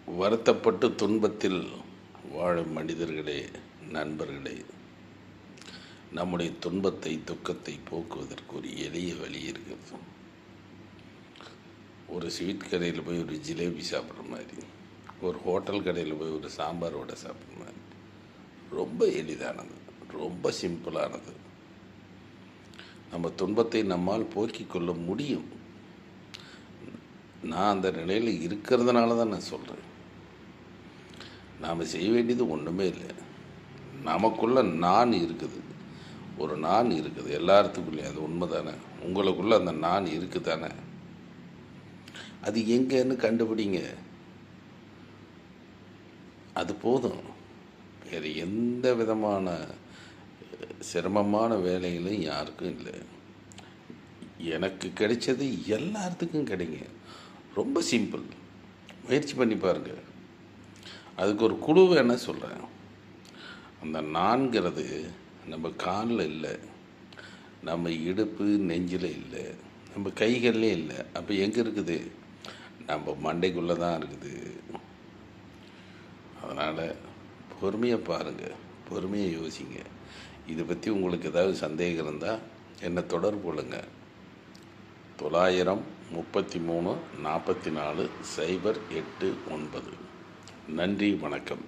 வருத்தப்பட்டு துன்பத்தில் வாழும் மனிதர்களே, நண்பர்களே, நம்முடைய துன்பத்தை துக்கத்தை போக்குவதற்கு ஒரு எளிய வழி இருக்குது. ஒரு ஸ்வீட் கடையில் போய் ஒரு ஜிலேபி சாப்பிட்ற மாதிரி, ஒரு ஹோட்டல் கடையில் போய் ஒரு சாம்பார் வடை சாப்பிட்ற மாதிரி, ரொம்ப எளிதானது, ரொம்ப சிம்பிளானது. நம்ம துன்பத்தை நம்மால் போக்கிக் கொள்ள முடியும். நான் அந்த நிலையில் இருக்கிறதுனால தான் நான் சொல்கிறேன். நாம் செய்ய வேண்டியது ஒன்றுமே இல்லை. நமக்குள்ள நான் இருக்குது, ஒரு நான் இருக்குது எல்லாத்துக்குள்ளேயும். அது உண்மை தானே? உங்களுக்குள்ளே அந்த நான் இருக்குது தானே? அது எங்கன்னு கண்டுபிடிங்க. அது போதும். வேறு எந்த விதமான சிரமமான வேலைகளும் யாருக்கும் இல்லை. எனக்கு கிடைச்சது எல்லாத்துக்கும் கிடைங்க. ரொம்ப சிம்பிள். முயற்சி பண்ணி பாருங்கள். அதுக்கு ஒரு குழு என்ன சொல்கிறேன். அந்த நான்கிறது நம்ம காலில் இல்லை, நம்ம இடுப்பு நெஞ்சில் இல்லை, நம்ம கைகள்லே இல்லை. அப்போ எங்கே இருக்குது? நம்ம மண்டைக்குள்ளே தான் இருக்குது. அதனால் பொறுமையாக பாருங்கள், பொறுமையாக யோசிங்க. இதை பற்றி உங்களுக்கு ஏதாவது சந்தேகம் இருந்தால் என்னை தொடர்பு கொள்ளுங்க. 933 44 089. நன்றி, வணக்கம்.